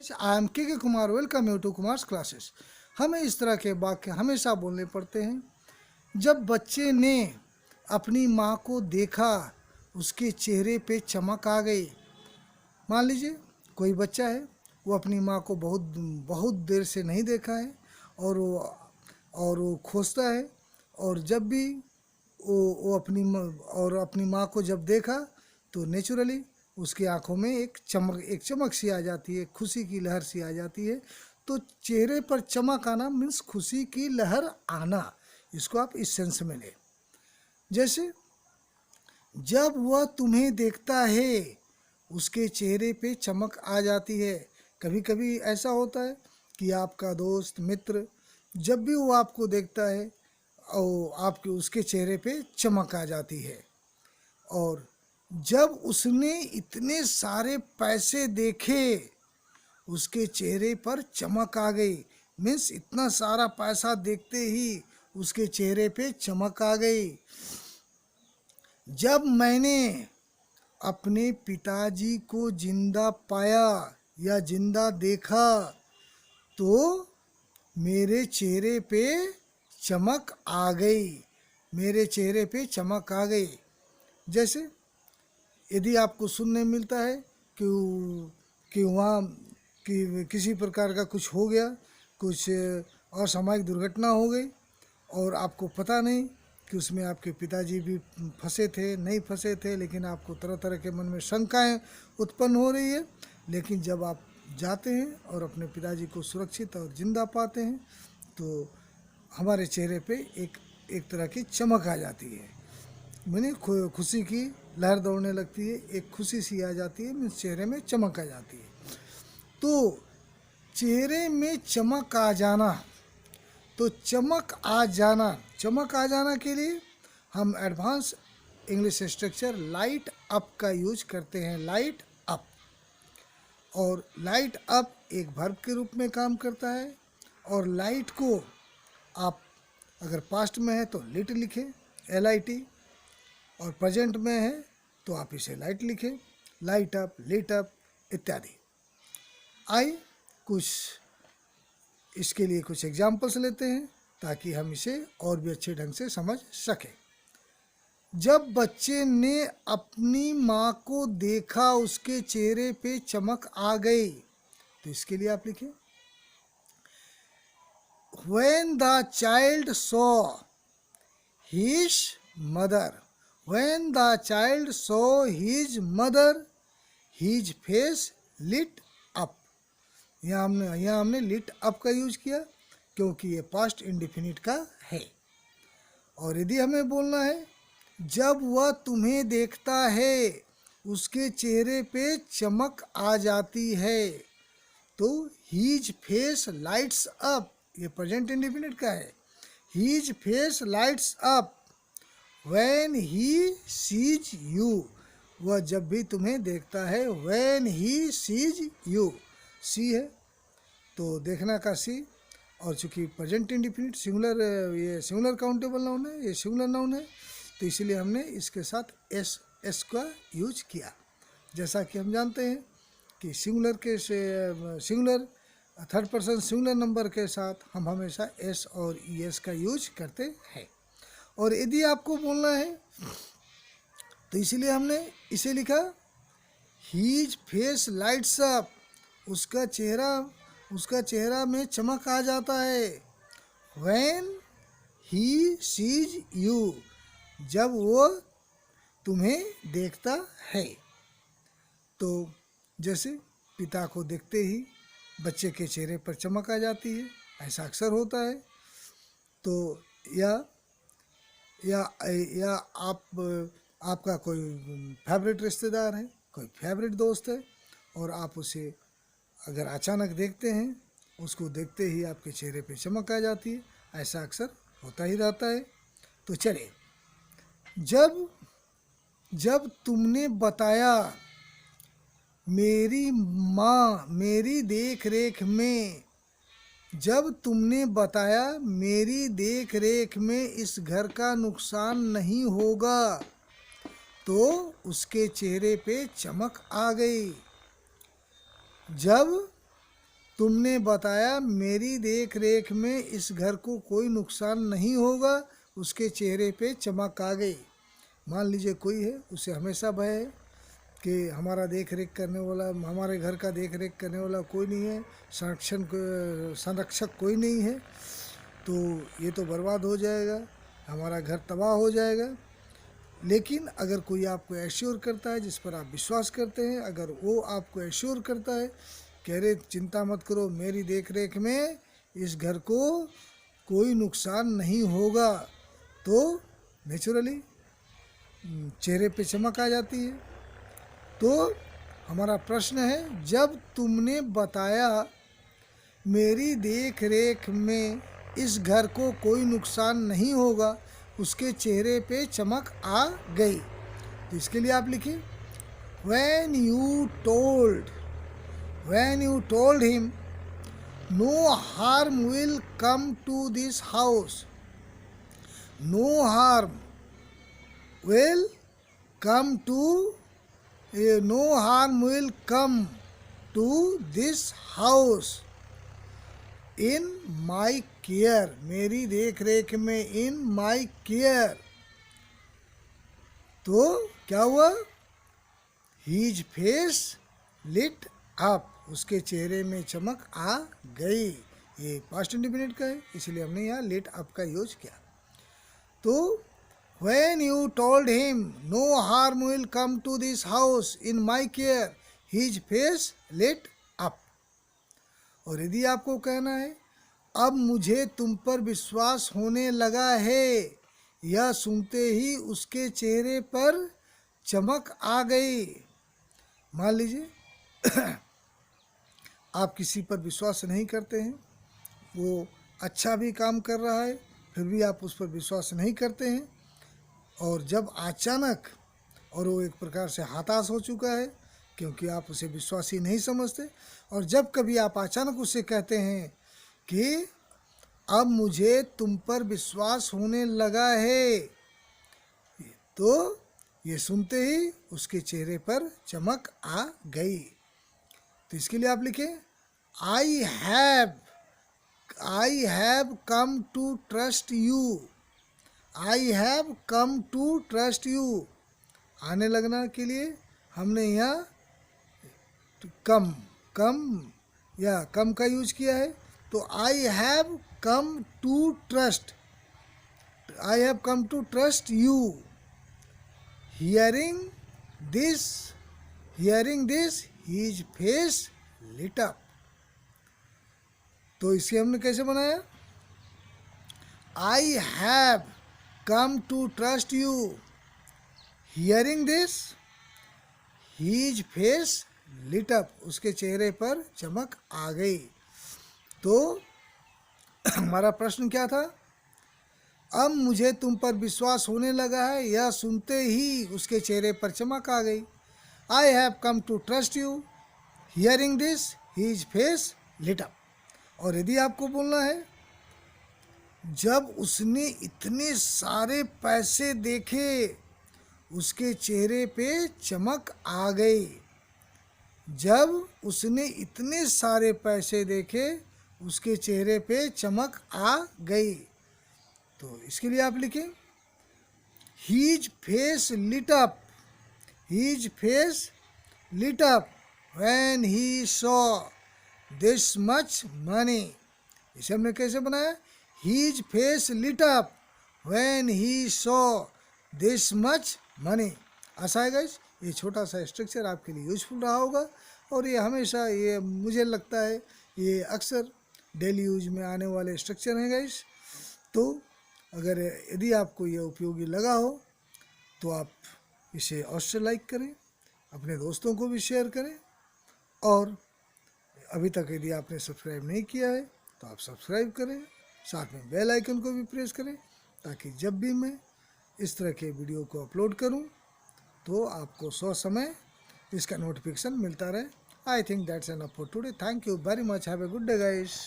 I am K Kumar, welcome you to Kumar's classes. हमें इस तरह के वाक्य हमेशा बोलने पड़ते हैं। जब बच्चे ने अपनी माँ को देखा, उसके चेहरे पे चमक आ गई। मान लीजिए कोई बच्चा है, वो अपनी माँ को बहुत बहुत देर से नहीं देखा है और वो खोजता है, और जब भी वो अपनी माँ को जब देखा तो नेचुरली उसकी आंखों में एक चमक सी आ जाती है, खुशी की लहर सी आ जाती है। तो चेहरे पर चमक आना मीन्स खुशी की लहर आना। इसको आप इस सेंस में लें। जैसे जब वह तुम्हें देखता है, उसके चेहरे पे चमक आ जाती है। कभी कभी ऐसा होता है कि आपका दोस्त मित्र जब भी वो आपको देखता है और आपके उसके चेहरे पे चमक आ जाती है। और जब उसने इतने सारे पैसे देखे, उसके चेहरे पर चमक आ गई। मीन्स इतना सारा पैसा देखते ही उसके चेहरे पे चमक आ गई। जब मैंने अपने पिताजी को जिंदा पाया या जिंदा देखा तो मेरे चेहरे पे चमक आ गई, मेरे चेहरे पे चमक आ गई। जैसे यदि आपको सुनने मिलता है कि वहाँ कि किसी प्रकार का कुछ हो गया, कुछ असामयिक दुर्घटना हो गई और आपको पता नहीं कि उसमें आपके पिताजी भी फंसे थे नहीं फंसे थे, लेकिन आपको तरह तरह के मन में शंकाएं उत्पन्न हो रही है। लेकिन जब आप जाते हैं और अपने पिताजी को सुरक्षित और जिंदा पाते हैं तो हमारे चेहरे पे एक तरह की चमक आ जाती है। मैंने खुशी की लहर दौड़ने लगती है, एक खुशी सी आ जाती है, मीन्स चेहरे में चमक आ जाती है। तो चेहरे में चमक आ जाना, तो चमक आ जाना के लिए हम advance English structure light up का यूज करते हैं। लाइट अप, और लाइट अप एक वर्ब के रूप में काम करता है। और लाइट को आप अगर पास्ट में है तो लिट लिखें, LIT, और प्रेजेंट में है तो आप इसे लाइट लिखें, लाइट अप, लिट अप इत्यादि। आइए कुछ इसके लिए कुछ एग्जाम्पल्स लेते हैं ताकि हम इसे और भी अच्छे ढंग से समझ सकें। जब बच्चे ने अपनी माँ को देखा, उसके चेहरे पे चमक आ गई, तो इसके लिए आप लिखें When the child saw his mother, when the child saw his mother, his face lit up। यहाँ हमने lit up का यूज किया क्योंकि ये पास्ट इंडिफिनिट का है। और यदि हमें बोलना है जब वह तुम्हें देखता है, उसके चेहरे पे चमक आ जाती है, तो his face lights up, ये प्रेजेंट इंडिफिनिट का है। His face lights up when he sees you, वह जब भी तुम्हें देखता है। when he sees you, सी है तो देखना का सी, और चूँकि प्रेजेंट इंडिफिनिट सिंगुलर, ये सिंगुलर काउंटेबल नाउन है, ये सिंगुलर नाउन है, तो इसलिए हमने इसके साथ एस का यूज किया। जैसा कि हम जानते हैं कि singular third person singular number के साथ हम हमेशा एस और ES का यूज करते हैं। और यदि आपको बोलना है तो इसलिए हमने इसे लिखा हीज फेस लाइट्स अप, उसका चेहरा में चमक आ जाता है। व्हेन ही सीज यू, जब वो तुम्हें देखता है। तो जैसे पिता को देखते ही बच्चे के चेहरे पर चमक आ जाती है, ऐसा अक्सर होता है। तो या आपका कोई फेवरेट रिश्तेदार है, कोई फेवरेट दोस्त है, और आप उसे अगर अचानक देखते हैं, उसको देखते ही आपके चेहरे पे चमक आ जाती है, ऐसा अक्सर होता ही रहता है। तो चलिए, जब तुमने बताया मेरी माँ मेरी देख रेख में, जब तुमने बताया मेरी देख रेख में इस घर का नुकसान नहीं होगा, तो उसके चेहरे पे चमक आ गई। जब तुमने बताया मेरी देख रेख में इस घर को कोई नुकसान नहीं होगा, उसके चेहरे पे चमक आ गई। मान लीजिए कोई है, उसे हमेशा भय है कि हमारा देख रेख करने वाला, हमारे घर का देख रेख करने वाला कोई नहीं है, संरक्षक कोई नहीं है, तो ये तो बर्बाद हो जाएगा, हमारा घर तबाह हो जाएगा। लेकिन अगर कोई आपको एश्योर करता है, जिस पर आप विश्वास करते हैं, अगर वो आपको एश्योर करता है कह रहे चिंता मत करो, मेरी देख रेख में इस घर को कोई नुकसान नहीं होगा, तो नेचुरली चेहरे पे चमक आ जाती है। तो हमारा प्रश्न है, जब तुमने बताया मेरी देख रेख में इस घर को कोई नुकसान नहीं होगा, उसके चेहरे पे चमक आ गई। तो इसके लिए आप लिखिए, when you told him no harm will come to this house, no harm will come to no harm will come to this house in my care, मेरी देख रेख में, in my care। तो क्या हुआ, his face lit up, उसके चेहरे में चमक आ गई। ये पास्ट इंडेफिनिट का है, इसलिए हमने यहाँ lit up का यूज किया। तो when you told him no harm will come to this house in my care, his face lit up। और यदि आपको कहना है अब मुझे तुम पर विश्वास होने लगा है, यह सुनते ही उसके चेहरे पर चमक आ गई। मान लीजिए आप किसी पर विश्वास नहीं करते हैं, वो अच्छा भी काम कर रहा है, फिर भी आप उस पर विश्वास नहीं करते हैं, और जब अचानक, और वो एक प्रकार से हताश हो चुका है क्योंकि आप उसे विश्वासी नहीं समझते, और जब कभी आप अचानक उससे कहते हैं कि अब मुझे तुम पर विश्वास होने लगा है, तो ये सुनते ही उसके चेहरे पर चमक आ गई। तो इसके लिए आप लिखें, I have come to trust you, I have come to trust you. आने लगना के लिए हमने यहाँ कम का यूज किया है। तो I have come to trust you. Hearing this his face lit up. तो इसे हमने कैसे बनाया, I have come to trust you, hearing this his face lit up, उसके चेहरे पर चमक आ गई। तो हमारा प्रश्न क्या था, अब मुझे तुम पर विश्वास होने लगा है, यह सुनते ही उसके चेहरे पर चमक आ गई। I have come to trust you, hearing this his face lit up. और यदि आपको बोलना है, जब उसने इतने सारे पैसे देखे, उसके चेहरे पे चमक आ गई। जब उसने इतने सारे पैसे देखे, उसके चेहरे पे चमक आ गई। तो इसके लिए आप लिखें, his face lit up, his face lit up when he saw this much money. इसे हमने कैसे बनाया, his face lit up when he saw this much money. आशा है गाइस ये छोटा सा स्ट्रक्चर आपके लिए यूजफुल रहा होगा, और ये हमेशा, ये मुझे लगता है ये अक्सर डेली यूज में आने वाले स्ट्रक्चर हैं गाइस। तो अगर यदि आपको ये उपयोगी लगा हो तो आप इसे अवश्य लाइक करें, अपने दोस्तों को भी शेयर करें, और अभी तक यदि आपने सब्सक्राइब नहीं किया है तो आप सब्सक्राइब करें, साथ में बेल आइकन को भी प्रेस करें, ताकि जब भी मैं इस तरह के वीडियो को अपलोड करूं तो आपको समय इसका नोटिफिकेशन मिलता रहे। I think that's enough for today. Thank you very much. Have a good day guys.